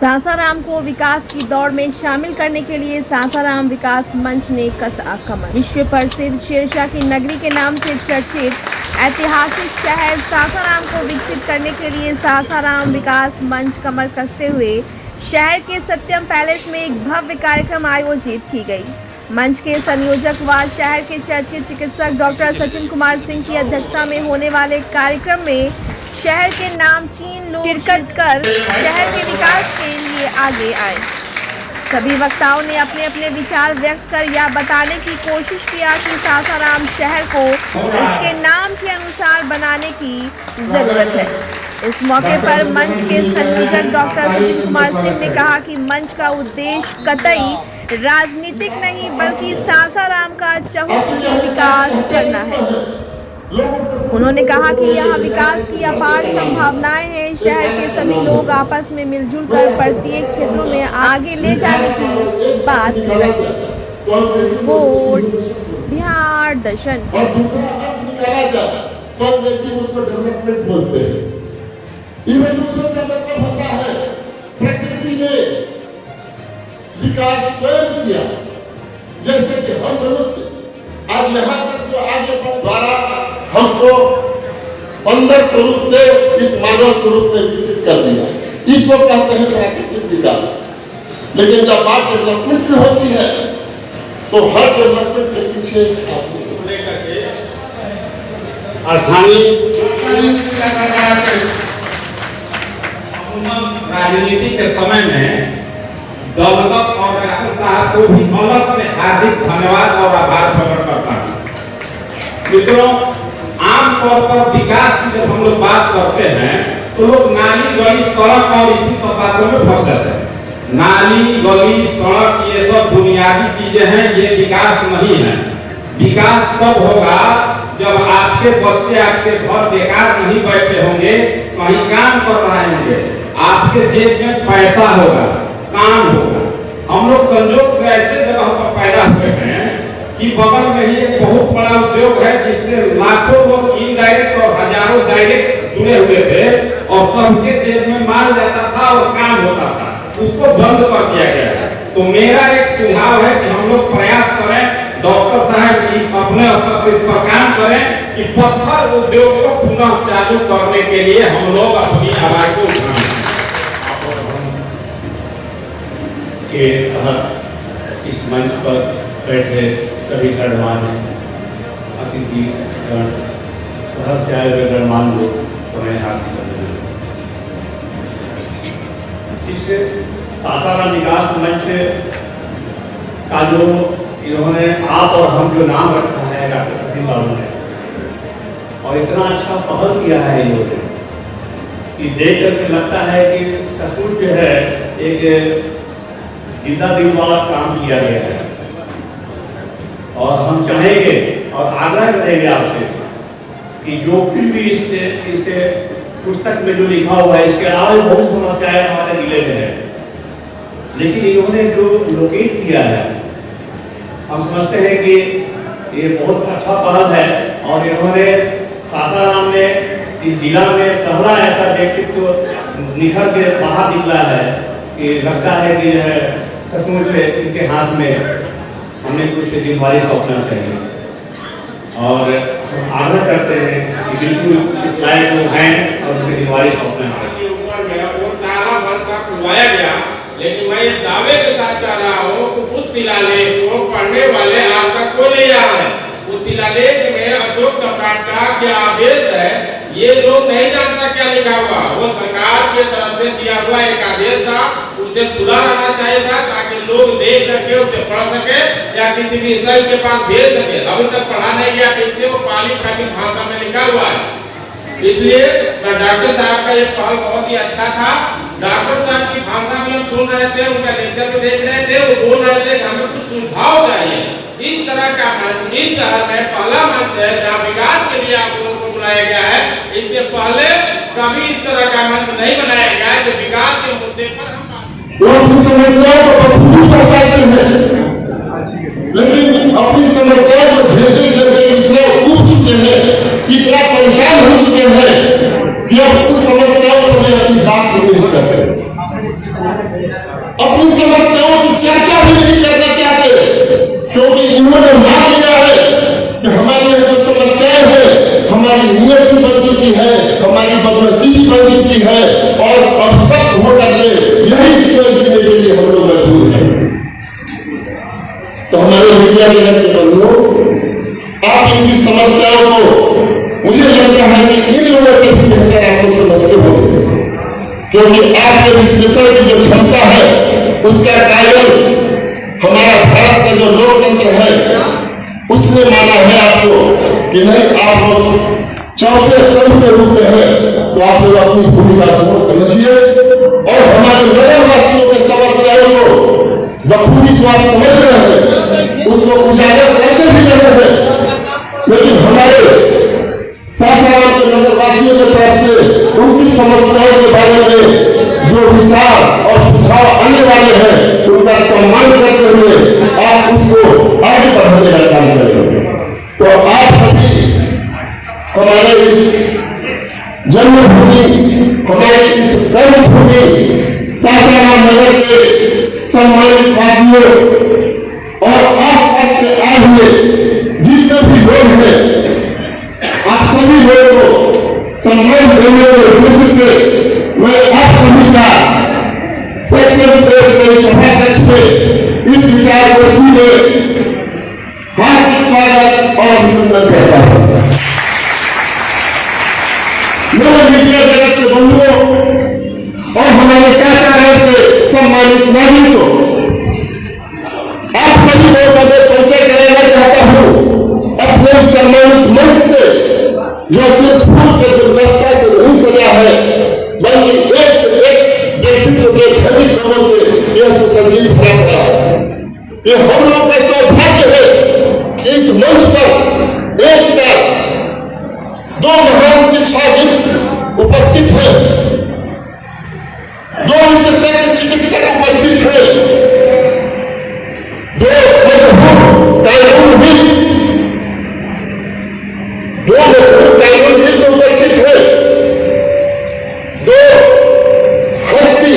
सासाराम को विकास की दौड़ में शामिल करने के लिए सासाराम विकास मंच ने कसा कमर। विश्व प्रसिद्ध शेरशाह की नगरी के नाम से चर्चित ऐतिहासिक शहर सासाराम को विकसित करने के लिए सासाराम विकास मंच कमर कसते हुए शहर के सत्यम पैलेस में एक भव्य कार्यक्रम आयोजित की गई। मंच के संयोजक व शहर के चर्चित चिकित्सक डॉक्टर सचिन कुमार सिंह की अध्यक्षता में होने वाले कार्यक्रम में शहर के नामचीन लोग शिरकत कर शहर के विकास के लिए आगे आए। सभी वक्ताओं ने अपने अपने विचार व्यक्त कर यह बताने की कोशिश किया कि सासाराम शहर को उसके नाम के अनुसार बनाने की जरूरत है। इस मौके पर मंच के संयोजक डॉक्टर सचिन कुमार सिंह ने कहा कि मंच का उद्देश्य कतई राजनीतिक नहीं बल्कि सासाराम का चहुमुखी विकास करना है। उन्होंने कहा कि यहाँ विकास की अपार संभावनाएं हैं। शहर के सभी लोग आपस में मिलजुल कर प्रत्येक क्षेत्रों में आगे ले जाने की बात कर रहे हैं। रिपोर्ट बिहार दर्शन। प्रकृति ने विकास स्वयं किया, जैसे कि हम मनुष्य आज यहाँ तक जो आगे द्वारा हमको 15 स्वरूप से इस मानव स्वरूप में विकसित कर दिया। इसको कहते हैं प्राकृतिक विकास। लेकिन जब बात डेवलपमेंट की होती है तो हर डेवलपमेंट के पीछे राजनीति के समय में दौलत और राहुल साहब को भी अलग से हार्दिक धन्यवाद और आभार प्रकट करता हूँ। मित्रों, आमतौर पर विकास की जब हम लोग बात करते हैं तो लोग नाली गली सड़क और इसी सब बातों में फंसे हैं। नाली गली सड़क ये सब बुनियादी चीजें हैं, ये विकास नहीं है। विकास तब होगा जब आपके बच्चे आपके घर बेकार नहीं बैठे होंगे, कहीं काम कर रहे होंगे, आपके जेब में पैसा होगा, काम होगा। हम लोग संयोग से ऐसे जगह पर पैदा हुए हैं कि बगल में ही एक बहुत बड़ा उद्योग है जिससे लाखों लोग इनडायरेक्ट और हजारों डायरेक्ट जुड़े हुए थे और सबके जेब में माल जाता था और काम होता था। उसको बंद कर दिया गया है। तो मेरा एक सुझाव है कि हम लोग प्रयास करें, डॉक्टर साहब की अपने स्तर पर इस पर काम करें कि पत्थर उद्योग को पुनः चालू करने के लिए हम लोग अपनी आवाज को उठाएं। के तहत इस मंच पर बैठे सभी गणमान्य अतिथि शहर से आए हुए गणमान्य लोग समय हासिल कर रहे हैं। इस सासाराम विकास मंच का जो इन्होंने आप और हम जो नाम रखा है डॉक्टर सचिन बाबू ने, और इतना अच्छा पहल किया है इन्होंने कि देख करके लगता है कि सचमुच जो है एक जिंदा दिल वाला काम किया गया है। और हम चाहेंगे और आग्रह करेंगे आपसे कि जो भी इस पुस्तक में जो लिखा हुआ है, इसके अलावा बहुत समस्याएं हमारे जिले में है, लेकिन इन्होंने जो लोकेट किया है हम समझते हैं कि ये बहुत अच्छा पहल है। और इन्होंने सासाराम में इस जिला में पहला ऐसा व्यक्तित्व निखर के बाहर निकला है कि लगता है कि सचमुच से इनके हाथ में हमें कुछ जिम्मेदारी सौंपना चाहिए। और हम आग्रह करते हैं कि बिल्कुल इस लायक लोग हैं और उनकी जिम्मेदारी सौंपना चाहिए। वो ताला भर का खुलवाया गया, लेकिन मैं ये दावे के साथ कह रहा हूँ कि उस शिलालेख को पढ़ने वाले आज तक कोई नहीं आया है। उस शिलालेख में अशोक सम्राट का क्या आदेश है ये लोग नहीं जानता क्या लिखा हुआ। वो सरकार की तरफ से दिया हुआ एक आदेश था, उसे खुला रहना चाहिए था ताकि लोग देख सके, उसे पढ़ सके या किसी भी ईसाई के पास भेज सके। अभी तक पढ़ा नहीं गया, पीछे वो पाली प्राकृत भाषा में लिखा हुआ है। इसलिए डॉक्टर साहब का ये पहल बहुत ही अच्छा था। डॉक्टर साहब की भाषा भी हम सुन रहे थे, उनका लेक्चर भी देख रहे थे, वो बोल रहे थे कि हमें कुछ सुझाव चाहिए। इस तरह का मंच इस शहर में पहला मंच है जहाँ विकास के लिए आप लोगों को बुलाया गया है। इससे पहले कभी इस तरह का मंच नहीं बनाया गया है जो विकास के मुद्दे पर हम लेकिन अपनी समस्या को झेलते झेलते इतने उब चुके हैं, इतना परेशान हो चुके हैं कि अब उस समस्याओं को भी अपनी बात नहीं करते। क्योंकि आपके विश्लेषण की जो क्षमता है उसका कारण हमारा भारत का जो लोकतंत्र है उसने माना है आपको कि नहीं आप लोग चौथे स्तंभ के रूप में है, तो आप लोग अपनी भूमिका को समझिए और हमारे नगरवासियों के समस्याओं को बखूबी जो आप समझ रहे हैं उसको उजागर करके भी रहे हैं। लेकिन हमारे सासाराम के नगरवासियों की तरफ से उनकी समस्याओं के बारे में जो विचार और सुझाव आने वाले हैं उनका सम्मान करते हुए आप उसको आगे बढ़ाने का काम करेंगे। तो आप सभी हमारे इस जन्मभूमि, हमारे इस कर्मभूमि सासाराम नगर के सम्मानित वासियों और आसपास से आए हुए जितने भी लोग हैं, आप सभी लोगों को सम्मान देने की कोशिश में मैं आप सभी का सभा कक्ष में इस विचार को सुने हार्दिक स्वागत और अभिनंदन करता हूं। मेरे मीडिया जगत के बंधुओं और हमारे सासाराम के सम्मानित नागरिकों, आप सभी लोगों का मैं परिचय कराना चाहता हूं अपने सम्मानित मंच से, जो सिर्फ फूल के गुलदस्ता से नहीं सजा है बल्कि एक से एक व्यक्तित्व के खनिज लोगों से यह सुसज्जित प्राप्त है। ये हम लोग का सौभाग्य है कि इस मंच पर एक साथ दो महान शिक्षाविद उपस्थित है, दो विशेषज्ञ चिकित्सक उपस्थित है, दो मशहूर कानूनविद उपस्थित है, दो हस्ती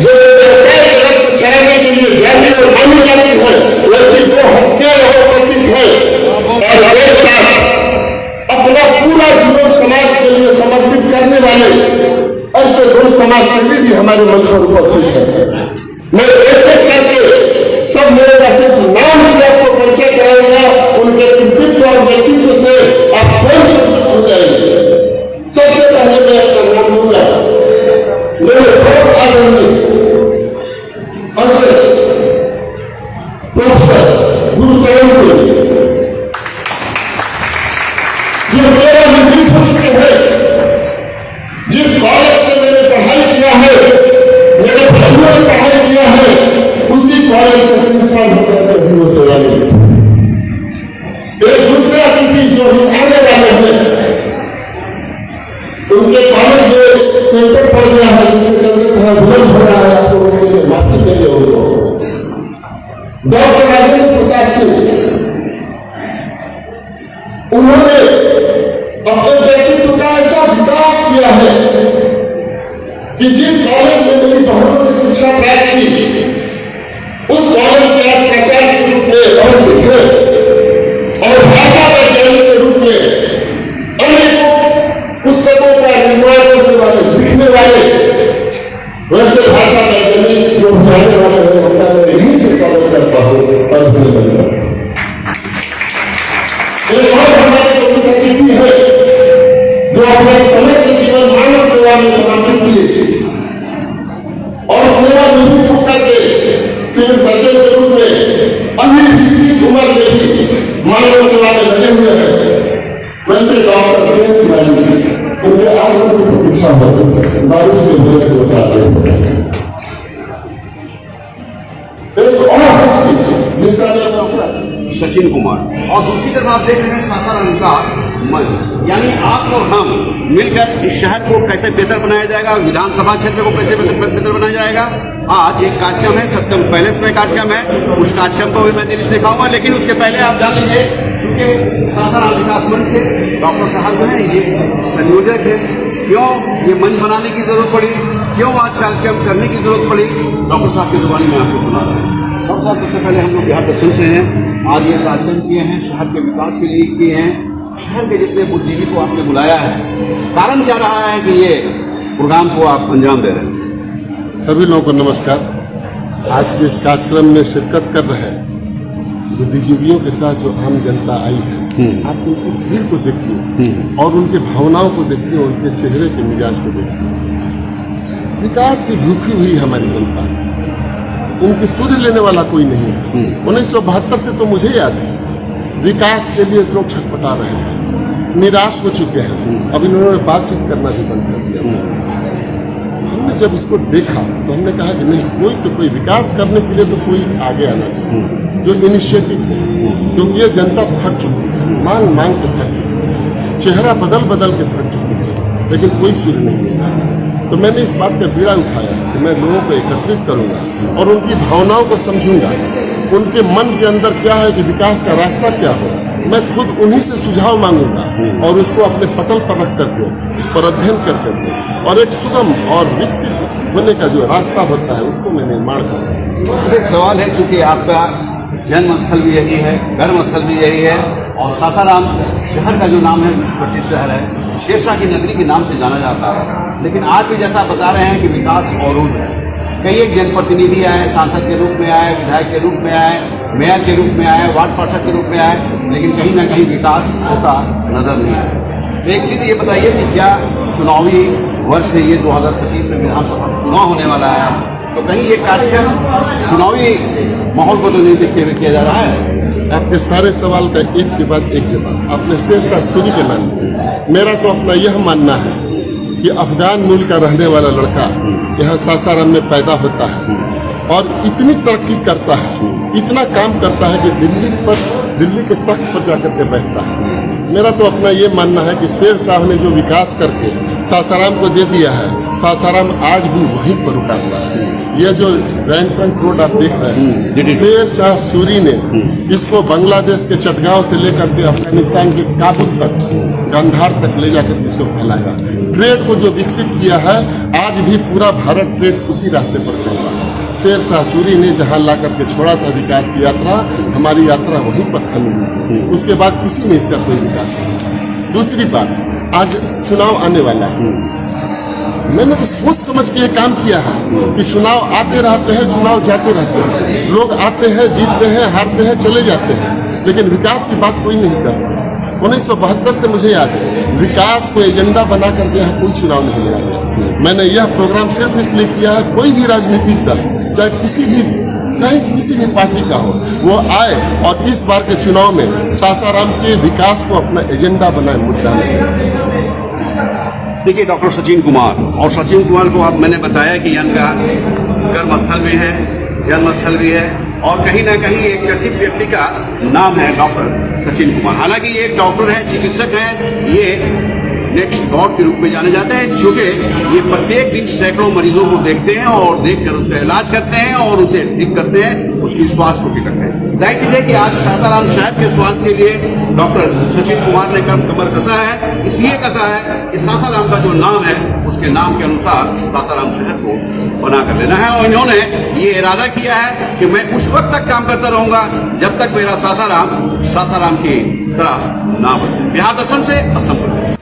जो रक्त चढ़ाने के लिए जाती और मानी जाती है, वैसी दो हस्तियां उपस्थित है और एक साथ अपना पूरा जीवन समाज के लिए समर्पित करने वाले ऐसे दो समाजसेवी भी हमारे मंच पर उपस्थित है। मैं एक एक करके सब मेरे का सिर्फ नाम से आपको परिचय कराऊंगा, उनके व्यक्तित्व और व्यक्तित्व से आप परिचित हो जाएंगे। सबसे पहले मैं अपना नाम लूंगा, मेरे बहुत आदरणीय अग्रज प्रोफेसर गुरुचरण सिंह, जो मेरा निवृत्त हो चुके हैं, जिस कॉलेज से मैंने पढ़ाई किया है, मेरे भाइयों ने पढ़ाई किया है, उसी कॉलेज में प्रिंसिपल होकर भी वो सेवा मिली। एक दूसरे अतिथि जो भी आने वाले हैं, उनके कॉलेज में सेंटर पड़ गया है, जिसके चलते थोड़ा विलंब हो रहा है, आपको उसके लिए माफी देंगे उनको। डॉक्टर राजेंद्र प्रसाद सिंह, उन्होंने अपने व्यक्तित्व का ऐसा विकास किया है कि जिस कॉलेज में मेरी बहनों ने शिक्षा प्राप्त की, उस कॉलेज के आप प्राचार्य के रूप में रह सीखे और भाषा वैज्ञानिक के रूप में अनेकों पुस्तकों का निर्माण करने वाले, लिखने वाले, वैसे भाषा वैज्ञानिक जो जाने वाले हैं, उनका मैं यहीं से स्वागत करता हूं और अभिनंदन करता हूं। एक और हमारे अतिथि है जो अपने समस्त जीवन मानव सेवा में समर्पित किए और सेवा निवृत्त होकर के सिविल सर्जन के रूप में अभी भी इस उम्र में भी मानव सेवा में लगे हुए हैं, वैसे डॉक्टर उनके आगे की प्रतीक्षा होती है, बारिश से भेज से बताते हैं। एक और हस्ती जिसका नाम सचिन कुमार, और दूसरी तरफ आप देख रहे हैं सासाराम का मंच, यानी आप और हम मिलकर इस शहर को कैसे बेहतर बनाया जाएगा, विधानसभा क्षेत्र को कैसे बेहतर बनाया जाएगा। आज एक कार्यक्रम है, सत्यम पैलेस में कार्यक्रम है, उस कार्यक्रम को भी मैं दिल्ली से दिखाऊंगा। लेकिन उसके पहले आप जान लीजिए, क्योंकि सासाराम विकास मंच के डॉक्टर साहब जो है ये संयोजक है, क्यों ये मंच बनाने की जरूरत पड़ी, क्यों आज कार्यक्रम करने की जरूरत पड़ी, डॉक्टर साहब की जुबानी में आपको सुना रहे हैं। डॉक्टर साहब सबसे पहले हम लोग बिहार दक्षिण से हैं, आज ये कार्यक्रम किए हैं, शहर के विकास के लिए किए हैं, शहर के जितने बुद्धिजीवी को आपने बुलाया है, कारण क्या रहा है कि ये प्रोग्राम को आप अंजाम दे रहे हैं? सभी लोगों को नमस्कार। आज के इस कार्यक्रम में शिरकत कर रहे बुद्धिजीवियों के साथ जो आम जनता आई है, आप उनकी भीड़ को देखिए और उनके भावनाओं को देखिए, उनके चेहरे के मिजाज को देखिए। विकास की भूखी हुई हमारी जनता, उनकी सुध लेने वाला कोई नहीं है। 1972 से तो मुझे याद है, विकास के लिए लोग छटपटा रहे हैं, निराश हो चुके हैं। अब इन्होंने बातचीत करना भी बंद कर दिया। हमने जब इसको देखा तो हमने कहा कि नहीं, कोई विकास करने के लिए तो कोई आगे आना चाहिए, जो इनिशिएटिव है, क्योंकि ये जनता थक चुकी है, मांग के थक चुकी है, चेहरा बदल के थक चुकी है, लेकिन कोई सुध नहीं है। तो मैंने इस बात का बीड़ा उठाया कि मैं लोगों को एकत्रित करूंगा और उनकी भावनाओं को समझूंगा, उनके मन के अंदर क्या है कि विकास का रास्ता क्या हो। मैं खुद उन्हीं से सुझाव मांगूंगा और उसको अपने पटल पर रख करके उस पर अध्ययन कर करके और एक सुगम और विकसित होने का जो रास्ता होता है उसको मैं निर्माण करूँगा। एक सवाल है, क्योंकि आपका जन्म स्थल भी यही है, कर्म स्थल भी यही है, और सासाराम शहर का जो नाम है विश्व प्रसिद्ध शहर है, शेरशाह की नगरी के नाम से जाना जाता है। लेकिन आज भी जैसा बता रहे हैं कि विकास अवरुद्ध है। कई एक जनप्रतिनिधि आए, सांसद के रूप में आए, विधायक के रूप में आए, मेयर के रूप में आए, वार्ड पार्षद के रूप में आए, लेकिन कहीं ना कहीं विकास होता नजर नहीं आया। तो एक चीज ये बताइए कि क्या चुनावी वर्ष है ये 2025 में विधानसभा चुनाव होने वाला है, तो कहीं ये कार्यक्रम चुनावी माहौल को तो नहीं देखते हुए किया जा रहा है? आपके सारे सवाल का एक के बाद एक जवाब। आपने शेरशाह सूरी के नाम लिया। मेरा तो अपना यह मानना है कि अफगान मूल का रहने वाला लड़का यहाँ सासाराम में पैदा होता है और इतनी तरक्की करता है, इतना काम करता है कि दिल्ली के तख्त पर जाकर के बैठता है। मेरा तो अपना ये मानना है कि शेर साहब ने जो विकास करके सासाराम को दे दिया है, सासाराम आज भी वहीं पर रुका हुआ है। यह जो रैंक रोड आप देख रहे हैं, शेर शाह सूरी ने इसको बांग्लादेश के चटगांव से लेकर के अफगानिस्तान के काबुल तक, गांधार तक ले जाकर इसको फैलाया। ट्रेड को जो विकसित किया है, आज भी पूरा भारत ट्रेड उसी रास्ते पर चल रहा है। शेर शाह सूरी ने जहां ला करके छोड़ा था विकास की यात्रा, हमारी यात्रा वहीं पर थमी हुई। उसके बाद किसी ने इसका कोई विकास नहीं। दूसरी बात, आज चुनाव आने वाला है, मैंने तो सोच समझ के ये काम किया है कि चुनाव आते रहते हैं, चुनाव जाते रहते हैं, लोग आते हैं, जीतते हैं, हारते हैं, चले जाते हैं, लेकिन विकास की बात कोई नहीं करता। 1972 से मुझे याद है, विकास को एजेंडा बना करके यहाँ कोई चुनाव नहीं लड़ा गया। मैंने यह प्रोग्राम सिर्फ इसलिए किया है, कोई भी राजनीतिक दल, चाहे किसी भी पार्टी का हो, वो आए और इस बार के चुनाव में सासाराम के विकास को अपना एजेंडा बनाए, मुद्दा नहीं। देखिए डॉक्टर सचिन कुमार, और सचिन कुमार को अब मैंने बताया कि इनका कर्मस्थल भी है, जन्मस्थल भी है, और कहीं ना कहीं एक चर्चित व्यक्ति का नाम है डॉक्टर सचिन कुमार। हालांकि ये एक डॉक्टर है, चिकित्सक है, ये नेक्स्ट गॉड के रूप में जाने जाते हैं, क्योंकि ये प्रत्येक दिन सैकड़ों मरीजों को देखते हैं और देखकर उसका इलाज करते हैं और उसे ठीक करते हैं, उसकी स्वास्थ्य को ठीक करते हैं। जाहिर चीज है कि आज सासाराम शहर के स्वास्थ्य के लिए डॉक्टर सचिन कुमार ने कमर कसा है। इसलिए कसा है कि सासाराम का जो नाम है, उसके नाम के अनुसार सासाराम शहर को बना कर लेना है, और इन्होंने ये इरादा किया है कि मैं उस वक्त तक काम करता रहूंगा जब तक मेरा सासाराम की तरह ना बदले। बिहार दर्शन से असलम।